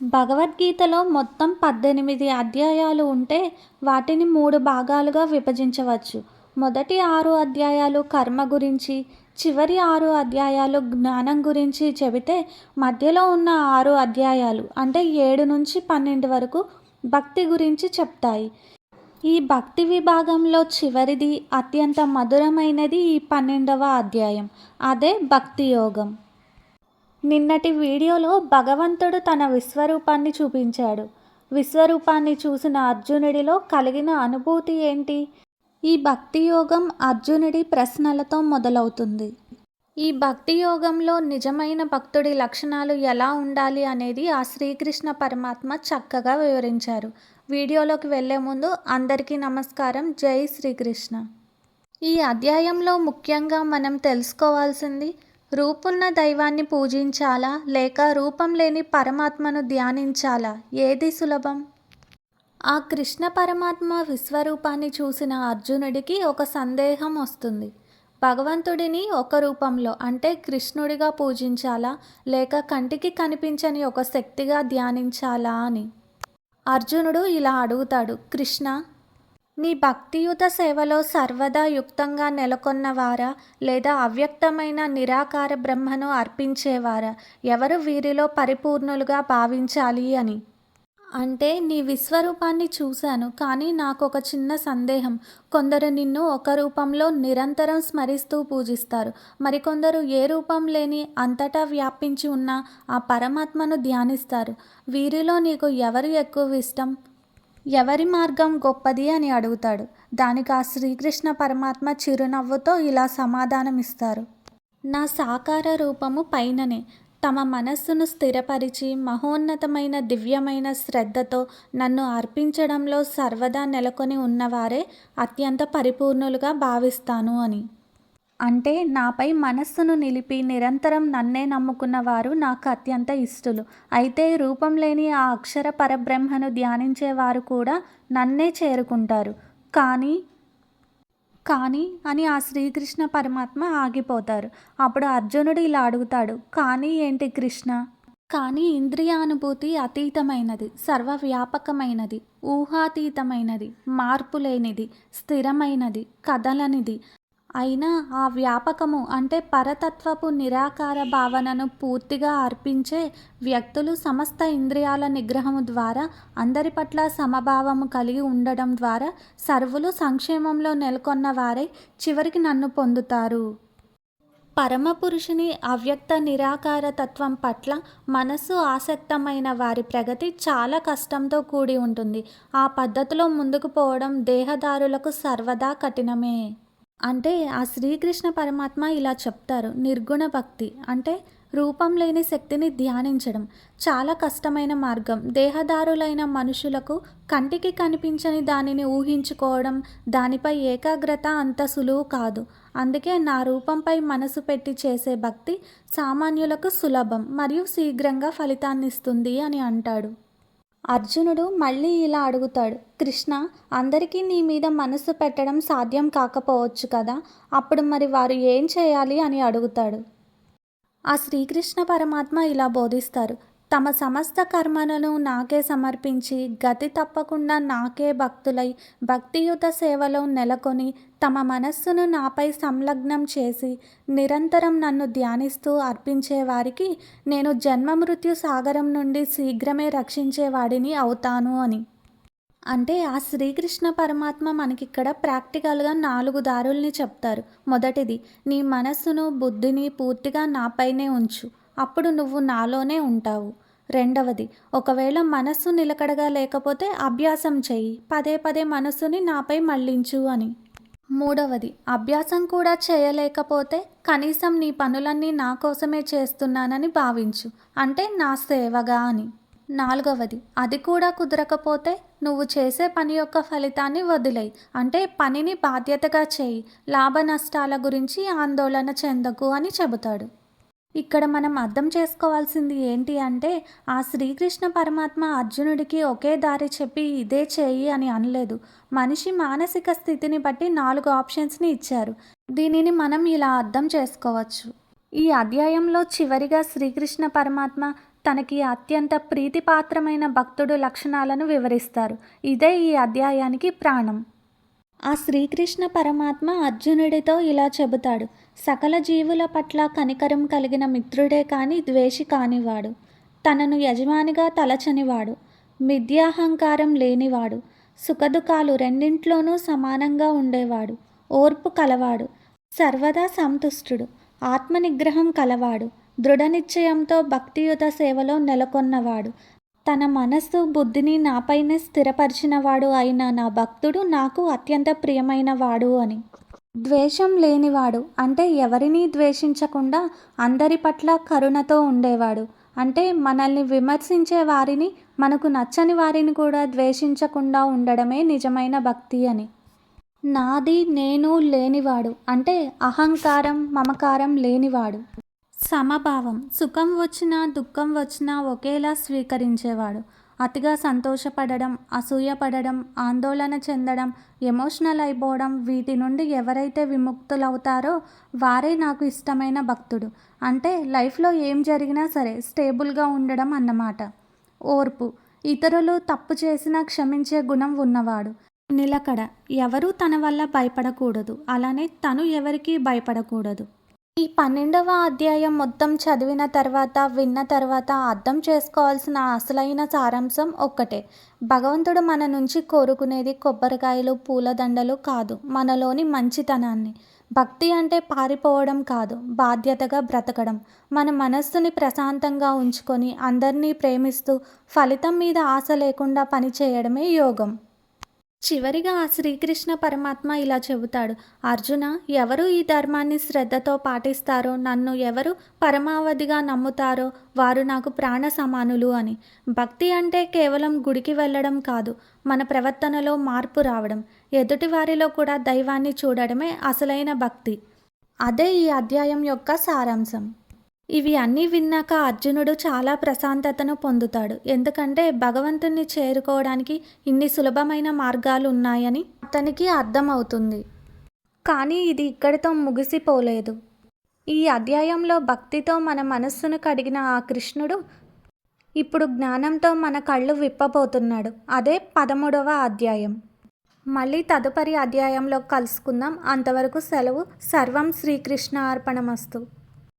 భగవద్గీతలో మొత్తం 18 అధ్యాయాలు ఉంటే వాటిని 3 భాగాలుగా విభజించవచ్చు. మొదటి 6 అధ్యాయాలు కర్మ గురించి, చివరి 6 అధ్యాయాలు జ్ఞానం గురించి చెబితే మధ్యలో ఉన్న 6 అధ్యాయాలు అంటే 7 నుంచి 12 వరకు భక్తి గురించి చెప్తాయి. ఈ భక్తి విభాగంలో చివరిది అత్యంత మధురమైనది ఈ 12వ అధ్యాయం. అదే భక్తి యోగం. నిన్నటి వీడియోలో భగవంతుడు తన విశ్వరూపాన్ని చూపించాడు. విశ్వరూపాన్ని చూసిన అర్జునుడిలో కలిగిన అనుభూతి ఏంటి? ఈ భక్తి యోగం అర్జునుడి ప్రశ్నలతో మొదలవుతుంది. ఈ భక్తి యోగంలో నిజమైన భక్తుడి లక్షణాలు ఎలా ఉండాలి అనేది ఆ శ్రీకృష్ణ పరమాత్మ చక్కగా వివరించారు. వీడియోలోకి వెళ్లే ముందు అందరికీ నమస్కారం. జై శ్రీకృష్ణ. ఈ అధ్యాయంలో ముఖ్యంగా మనం తెలుసుకోవాల్సింది రూపున్న దైవాన్ని పూజించాలా లేక రూపం లేని పరమాత్మను ధ్యానించాలా, ఏది సులభం? ఆ కృష్ణ పరమాత్మ విశ్వరూపాన్ని చూసిన అర్జునుడికి ఒక సందేహం వస్తుంది. భగవంతుడిని ఒక రూపంలో అంటే కృష్ణుడిగా పూజించాలా లేక కంటికి కనిపించని ఒక శక్తిగా ధ్యానించాలా అని. అర్జునుడు ఇలా అడుగుతాడు, కృష్ణ, నీ భక్తియుత సేవలో సర్వదా యుక్తంగా నెలకొన్నవారా లేదా అవ్యక్తమైన నిరాకార బ్రహ్మను అర్పించేవారా? ఎవరు వీరిలో పరిపూర్ణులుగా భావించాలి అని. అంటే నీ విశ్వరూపాన్ని చూశాను, కానీ నాకు ఒక చిన్న సందేహం. కొందరు నిన్ను ఒక రూపంలో నిరంతరం స్మరిస్తూ పూజిస్తారు, మరికొందరు ఏ రూపం లేని అంతటా వ్యాపించి ఉన్న ఆ పరమాత్మను ధ్యానిస్తారు. వీరిలో నీకు ఎవరు ఎక్కువ ఇష్టం? ఎవరి మార్గం గొప్పది అని అడుగుతాడు. దానికి ఆ శ్రీకృష్ణ పరమాత్మ చిరునవ్వుతో ఇలా సమాధానమిస్తారు. నా సాకార రూపము పైననే తమ మనస్సును స్థిరపరిచి మహోన్నతమైన దివ్యమైన శ్రద్ధతో నన్ను అర్పించడంలో సర్వదా నెలకొని ఉన్నవారే అత్యంత పరిపూర్ణులుగా భావిస్తాను అని. అంటే నాపై మనస్సును నిలిపి నిరంతరం నన్నే నమ్ముకున్న వారు నాకు అత్యంత ఇష్టలు. అయితే రూపం లేని ఆ అక్షర పరబ్రహ్మను ధ్యానించేవారు కూడా నన్నే చేరుకుంటారు. కానీ అని ఆ శ్రీకృష్ణ పరమాత్మ ఆగిపోతారు. అప్పుడు అర్జునుడు ఇలా అడుగుతాడు, కానీ ఏంటి కృష్ణ? కానీ ఇంద్రియానుభూతి అతీతమైనది, సర్వవ్యాపకమైనది, ఊహాతీతమైనది, మార్పులేనిది, స్థిరమైనది, కదలనిది అయినా ఆ వ్యాపకము అంటే పరతత్వపు నిరాకార భావనను పూర్తిగా అర్పించే వ్యక్తులు సమస్త ఇంద్రియాల నిగ్రహము ద్వారా అందరి పట్ల సమభావము కలిగి ఉండడం ద్వారా సర్వులు సంక్షేమంలో నెలకొన్న వారై చివరికి నన్ను పొందుతారు. పరమపురుషుని అవ్యక్త నిరాకార తత్వం పట్ల మనసు ఆసక్తమైన వారి ప్రగతి చాలా కష్టంతో కూడి ఉంటుంది. ఆ పద్ధతిలో ముందుకు పోవడం దేహదారులకు సర్వదా కఠినమే. అంటే ఆ శ్రీకృష్ణ పరమాత్మ ఇలా చెప్తారు, నిర్గుణ భక్తి అంటే రూపం లేని శక్తిని ధ్యానించడం చాలా కష్టమైన మార్గం. దేహదారులైన మనుషులకు కంటికి కనిపించని దానిని ఊహించుకోవడం, దానిపై ఏకాగ్రత అంత సులువు కాదు. అందుకే నా రూపంపై మనసు పెట్టి చేసే భక్తి సామాన్యులకు సులభం మరియు శీఘ్రంగా ఫలితాన్నిస్తుంది అని అంటాడు. అర్జునుడు మళ్ళీ ఇలా అడుగుతాడు, కృష్ణ, అందరికీ నీ మీద మనసు పెట్టడం సాధ్యం కాకపోవచ్చు కదా, అప్పుడు మరి వారు ఏం చేయాలి అని అడుగుతాడు. ఆ శ్రీకృష్ణ పరమాత్మ ఇలా బోధిస్తారు, తమ సమస్త కర్మలను నాకే సమర్పించి గతి తప్పకుండా నాకే భక్తులై భక్తియుత సేవలో నెలకొని తమ మనస్సును నాపై సంలగ్నం చేసి నిరంతరం నన్ను ధ్యానిస్తూ అర్పించే వారికి నేను జన్మమృత్యు సాగరం నుండి శీఘ్రమే రక్షించేవాడిని అవుతాను అని. అంటే ఆ శ్రీకృష్ణ పరమాత్మ మనకిక్కడ ప్రాక్టికల్గా 4 దారుల్ని చెప్తారు. మొదటిది, నీ మనస్సును బుద్ధిని పూర్తిగా నాపైనే ఉంచు, అప్పుడు నువ్వు నాలోనే ఉంటావు. రెండవది, ఒకవేళ మనస్సు నిలకడగా లేకపోతే అభ్యాసం చెయ్యి, పదే పదే మనస్సుని నాపై మళ్లించు అని. మూడవది, అభ్యాసం కూడా చేయలేకపోతే కనీసం నీ పనులన్నీ నా కోసమే చేస్తున్నానని భావించు, అంటే నా సేవగా అని. నాలుగవది, అది కూడా కుదరకపోతే నువ్వు చేసే పని యొక్క ఫలితాన్ని వదిలేయి, అంటే పనిని బాధ్యతగా చేయి, లాభ నష్టాల గురించి ఆందోళన చెందకు అని చెబుతాడు. ఇక్కడ మనం అర్థం చేసుకోవాల్సింది ఏంటి అంటే ఆ శ్రీకృష్ణ పరమాత్మ అర్జునుడికి ఒకే దారి చెప్పి ఇదే చేయి అని అనలేదు. మనిషి మానసిక స్థితిని బట్టి 4 ఆప్షన్స్ని ఇచ్చారు. దీనిని మనం ఇలా అర్థం చేసుకోవచ్చు. ఈ అధ్యాయంలో చివరిగా శ్రీకృష్ణ పరమాత్మ తనకి అత్యంత ప్రీతిపాత్రమైన భక్తుడు లక్షణాలను వివరిస్తారు. ఇదే ఈ అధ్యాయానికి ప్రాణం. ఆ శ్రీకృష్ణ పరమాత్మ అర్జునుడితో ఇలా చెబుతాడు: సకల జీవుల పట్ల కనికరం కలిగిన మిత్రుడే కాని ద్వేషి కానివాడు, తనను యజమానిగా తలచనివాడు, మిథ్యాహంకారం లేనివాడు, సుఖదుఖాలు రెండింట్లోనూ సమానంగా ఉండేవాడు, ఓర్పు కలవాడు, సర్వదా సంతుష్టుడు, ఆత్మనిగ్రహం కలవాడు, దృఢనిశ్చయంతో భక్తియుత సేవలో నెలకొన్నవాడు, తన మనస్సు బుద్ధిని నాపైనే స్థిరపరిచినవాడు అయిన నా భక్తుడు నాకు అత్యంత ప్రియమైన వాడు అని. ద్వేషం లేనివాడు అంటే ఎవరినీ ద్వేషించకుండా అందరి పట్ల కరుణతో ఉండేవాడు. అంటే మనల్ని విమర్శించే వారిని, మనకు నచ్చని వారిని కూడా ద్వేషించకుండా ఉండడమే నిజమైన భక్తి అని. నాది నేను లేనివాడు అంటే అహంకారం మమకారం లేనివాడు. సమభావం, సుఖం వచ్చినా దుఃఖం వచ్చినా ఒకేలా స్వీకరించేవాడు. అతిగా సంతోషపడడం, అసూయపడడం, ఆందోళన చెందడం, ఎమోషనల్ అయిపోవడం, వీటి నుండి ఎవరైతే విముక్తులవుతారో వారే నాకు ఇష్టమైన భక్తుడు. అంటే లైఫ్లో ఏం జరిగినా సరే స్టేబుల్గా ఉండడం అన్నమాట. ఓర్పు, ఇతరులు తప్పు చేసినా క్షమించే గుణం ఉన్నవాడు. నిలకడ, ఎవరూ తన వల్ల భయపడకూడదు, అలానే తను ఎవరికీ భయపడకూడదు. ఈ 12వ అధ్యాయం మొత్తం చదివిన తర్వాత, విన్న తర్వాత అర్థం చేసుకోవాల్సిన అసలైన సారాంశం ఒక్కటే: భగవంతుడు మన నుంచి కోరుకునేది కొబ్బరికాయలు పూలదండలు కాదు, మనలోని మంచితనాన్ని. భక్తి అంటే పారిపోవడం కాదు, బాధ్యతగా బ్రతకడం. మన మనస్సుని ప్రశాంతంగా ఉంచుకొని అందరినీ ప్రేమిస్తూ ఫలితం మీద ఆశ లేకుండా పనిచేయడమే యోగం. చివరిగా ఆ శ్రీకృష్ణ పరమాత్మ ఇలా చెబుతాడు: అర్జున, ఎవరు ఈ ధర్మాన్ని శ్రద్ధతో పాటిస్తారో, నన్ను ఎవరు పరమావధిగా నమ్ముతారో వారు నాకు ప్రాణ సమానులు అని. భక్తి అంటే కేవలం గుడికి వెళ్ళడం కాదు, మన ప్రవర్తనలో మార్పు రావడం, ఎదుటి వారిలో కూడా దైవాన్ని చూడడమే అసలైన భక్తి. అదే ఈ అధ్యాయం యొక్క సారాంశం. ఇవి అన్నీ విన్నాక అర్జునుడు చాలా ప్రశాంతతను పొందుతాడు. ఎందుకంటే భగవంతుణ్ణి చేరుకోవడానికి ఇన్ని సులభమైన మార్గాలు ఉన్నాయని అతనికి అర్థమవుతుంది. కానీ ఇది ఇక్కడితో ముగిసిపోలేదు. ఈ అధ్యాయంలో భక్తితో మన మనస్సును కడిగిన ఆ కృష్ణుడు ఇప్పుడు జ్ఞానంతో మన కళ్ళు విప్పబోతున్నాడు. అదే 13వ అధ్యాయం. మళ్ళీ తదుపరి అధ్యాయంలో కలుసుకుందాం. అంతవరకు సెలవు. సర్వం శ్రీకృష్ణ అర్పణమస్తు.